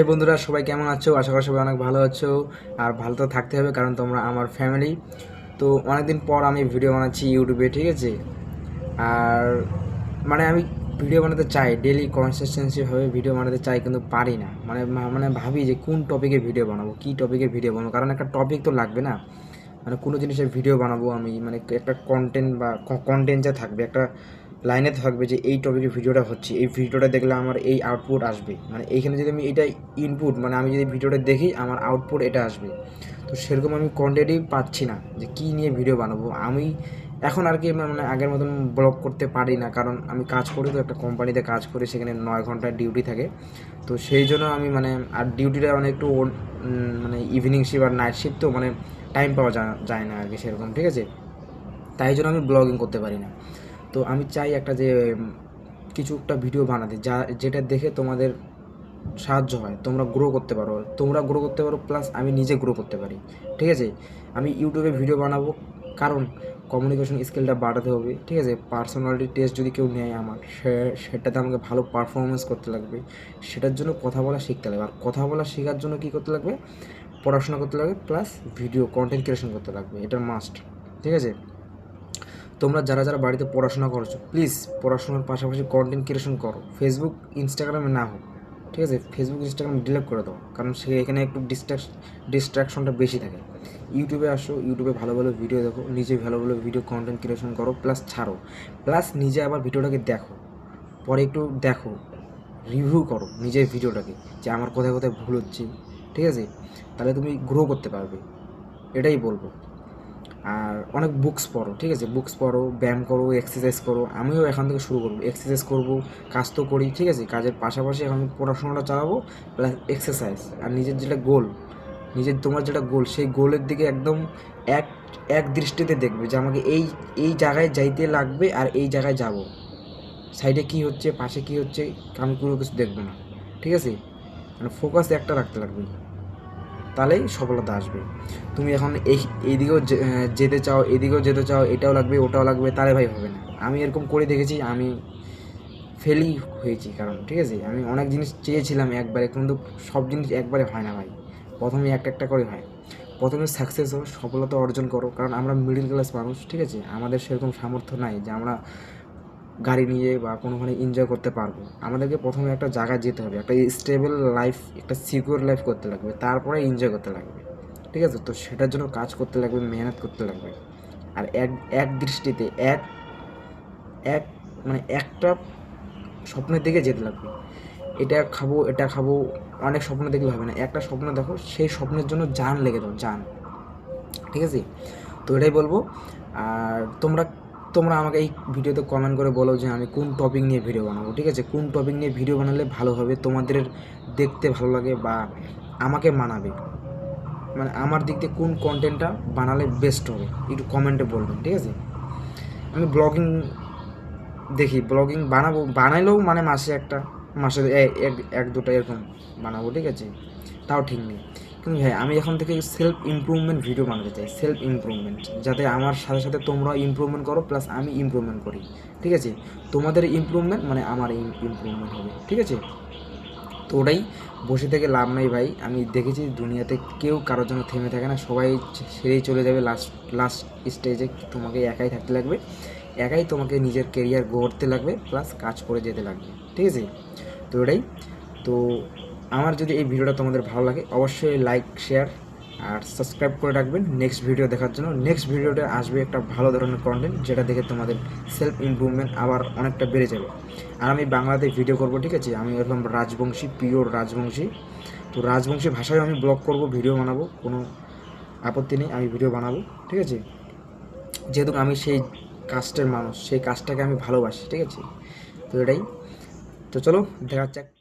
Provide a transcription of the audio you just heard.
বন্ধুরা, সবাই কেমন আছো? আশা করি সবাই অনেক ভালো আছো। আর ভালো তো থাকতে হবে, কারণ তোমরা আমার ফ্যামিলি। তো অনেকদিন পর আমি ভিডিও বানাচ্ছি ইউটিউবে, ঠিক আছে? আর আমি ভিডিও বানাতে চাই, ডেলি কনসিস্টেন্সিভাবে ভিডিও বানাতে চাই, কিন্তু পারি না। ভাবি যে কোন টপিকে ভিডিও বানাবো, কী টপিকে ভিডিও বানাবো, কারণ একটা টপিক তো লাগবে না। কোনো জিনিসের ভিডিও বানাবো আমি, একটা কন্টেন্ট বা কন্টেন্ট যা থাকবে, একটা লাইনে থাকবে যে এই টপিকে ভিডিওটা হচ্ছে, এই ভিডিওটা দেখলে আমার এই আউটপুট আসবে। এইখানে যদি আমি এটা ইনপুট, আমি যদি ভিডিওটা দেখি আমার আউটপুট এটা আসবে। তো সেরকম আমি কন্টেন্টই পাচ্ছি না যে কী নিয়ে ভিডিও বানাবো আমি। এখন আর কি আগের মতন ব্লগ করতে পারি না, কারণ আমি কাজ করি, তো একটা কোম্পানিতে কাজ করি, সেখানে 9 ঘন্টার ডিউটি থাকে। তো সেই জন্য আমি আর ডিউটিটা একটু ইভিনিং শিফট আর নাইট শিফট, তো টাইম পাওয়া যায় না আর কি সেরকম, ঠিক আছে? তাই জন্য আমি ব্লগিং করতে পারি না। তো আমি চাই একটা যে কিছু একটা ভিডিও বানাতে, যেটা দেখে তোমাদের সাহায্য হয়, তোমরা গ্রো করতে পারো, প্লাস আমি নিজে গ্রো করতে পারি, ঠিক আছে? আমি ইউটিউবে ভিডিও বানাবো কারণ কমিউনিকেশন স্কিলটা বাড়াতে হবে, ঠিক আছে? পার্সোনালিটি টেস্ট যদি কেউ নেয় আমার, সেটাতে আমাকে ভালো পারফরমেন্স করতে লাগবে। সেটার জন্য কথা বলা শিখতে লাগবে, আর কথা বলা শেখার জন্য কী করতে লাগবে? পড়াশোনা করতে লাগবে, প্লাস ভিডিও কন্টেন্ট ক্রিয়েশন করতে লাগবে। এটা মাস্ট, ঠিক আছে? তোমরা যারা যারা বাড়িতে পড়াশোনা করছো, প্লিজ পড়াশোনার পাশাপাশি কন্টেন্ট ক্রিয়েশন করো। ফেসবুক ইনস্টাগ্রামে না হোক, ঠিক আছে? ফেসবুক ইনস্টাগ্রাম ডিলিট করে দাও, কারণ এখানে একটু ডিস্ট্রাকশনটা বেশি থাকে। ইউটিউবে আসো, ইউটিউবে ভালো ভালো ভিডিও দেখো, নিজে ভালো ভালো ভিডিও কন্টেন্ট ক্রিয়েশন করো, প্লাস ছাড়ো, প্লাস নিজে আবার ভিডিওটাকে দেখো, পরে একটু দেখো, রিভিউ করো নিজের ভিডিওটাকে, যে আমার কোথায় কোথায় ভুল হচ্ছে, ঠিক আছে? তাহলে তুমি গ্রো করতে পারবে, এটাই বলবো। আর অনেক বুকস পড়ো, ঠিক আছে? বুকস পড়ো, ব্যায়াম করো, এক্সারসাইজ করো। আমিও এখান থেকে শুরু করবো, এক্সারসাইজ করবো, কাজ তো করি, ঠিক আছে? কাজের পাশাপাশি এখন পড়াশোনাটা চালাবো, প্লাস এক্সারসাইজ। আর তোমার যেটা গোল, সেই গোলের দিকে একদম এক এক দৃষ্টিতে দেখবে যে আমাকে এই এই জায়গায় যাইতে লাগবে, আর এই জায়গায় যাব। সাইডে কী হচ্ছে, পাশে কী হচ্ছে, আমি কোনো কিছু দেখবো না, ঠিক আছে? ফোকাস একটা রাখতে লাগবে, তাহলেই সফলতা আসবে। তুমি এখন এইদিকেও যেতে চাও, এদিকেও যেতে চাও, এটাও লাগবে ওটাও লাগবে, তাহলে ভাই হবে না। আমি এরকম করে দেখেছি, আমি ফেলই হয়েছি, কারণ ঠিক আছে, আমি অনেক জিনিস চেয়েছিলাম একবারে, কিন্তু সব জিনিস একবারে হয় না ভাই। প্রথমে একটা একটা করে হয়। প্রথমে সাকসেস হও, সফলতা অর্জন করো, কারণ আমরা মিডল ক্লাস মানুষ, ঠিক আছে? আমাদের সেরকম সামর্থ্য নাই যে আমরা গাড়ি নিয়ে বা কোনোখানে এনজয় করতে পারবো। আমাদেরকে প্রথমে একটা জায়গায় যেতে হবে, একটা স্টেবল লাইফ, একটা সিকিউর লাইফ করতে লাগবে, তারপরে এনজয় করতে লাগবে, ঠিক আছে? তো সেটার জন্য কাজ করতে লাগবে, মেহনত করতে লাগবে। আর এক এক দৃষ্টিতে এক এক একটা স্বপ্নের দিকে যেতে লাগবে। এটা খাবো, এটা খাবো, অনেক স্বপ্ন দেখলে হবে না। একটা স্বপ্ন দেখো, সেই স্বপ্নের জন্য জান লেগে দাও, জান, ঠিক আছে? তো এটাই বলবো। আর তোমরা তোমরা আমাকে এই ভিডিওতে কমেন্ট করে বলো যে আমি কোন টপিক নিয়ে ভিডিও বানাবো, ঠিক আছে? কোন টপিক নিয়ে ভিডিও বানালে ভালো হবে, তোমাদের দেখতে ভালো লাগে বা আমাকে মানাবে, আমার দিক দিয়ে কোন কন্টেন্টটা বানালে বেস্ট হবে, একটু কমেন্টে বলবেন, ঠিক আছে? আমি ব্লগিং দেখি, ব্লগিং বানাইলেও মাসে এক দুটো এরকম বানাবো, ঠিক আছে? তাও ঠিক নেই, কিন্তু হ্যাঁ, আমি এখন থেকে সেলফ ইমপ্রুভমেন্ট ভিডিও বানাতে চাই, সেলফ ইমপ্রুভমেন্ট, যাতে আমার সাথে সাথে তোমরা ইমপ্রুভমেন্ট করো, প্লাস আমি ইমপ্রুভমেন্ট করি, ঠিক আছে? তোমাদের ইমপ্রুভমেন্ট আমার ইমপ্রুভমেন্ট হবে, ঠিক আছে? তো ওটাই, বসে থেকে লাভ নাই ভাই। আমি দেখেছি দুনিয়াতে কেউ কারোর জন্য থেমে থাকে না, সবাই ছেড়েই চলে যাবে লাস্ট লাস্ট স্টেজে। তোমাকে একাই থাকতে লাগবে, একাই তোমাকে নিজের কেরিয়ার গড়তে লাগবে, প্লাস কাজ করে যেতে লাগবে, ঠিক আছে? তো এটাই। তো আমার যদি এই ভিডিওটা তোমাদের ভালো লাগে, অবশ্যই লাইক, শেয়ার আর সাবস্ক্রাইব করে রাখবেন নেক্সট ভিডিও দেখার জন্য। নেক্সট ভিডিওটা আসবে একটা ভালো ধরনের কন্টেন্ট, যেটা দেখে তোমাদের সেলফ ইমপ্রুভমেন্ট আবার অনেকটা বেড়ে যাবে। আর আমি বাংলাতে ভিডিও করব, ঠিক আছে? আমি একদম রাজবংশী, পিওর রাজবংশী। তো রাজবংশী ভাষায় আমি ব্লগ করব, ভিডিও বানাবো, কোনো আপত্তি নেই, আমি ভিডিও বানাবো, ঠিক আছে? যেহেতু আমি সেই কাস্টের মানুষ, সেই কাজটাকে আমি ভালোবাসি, ঠিক আছে? তো এটাই। তো চলো দেখা যাচ্ছে।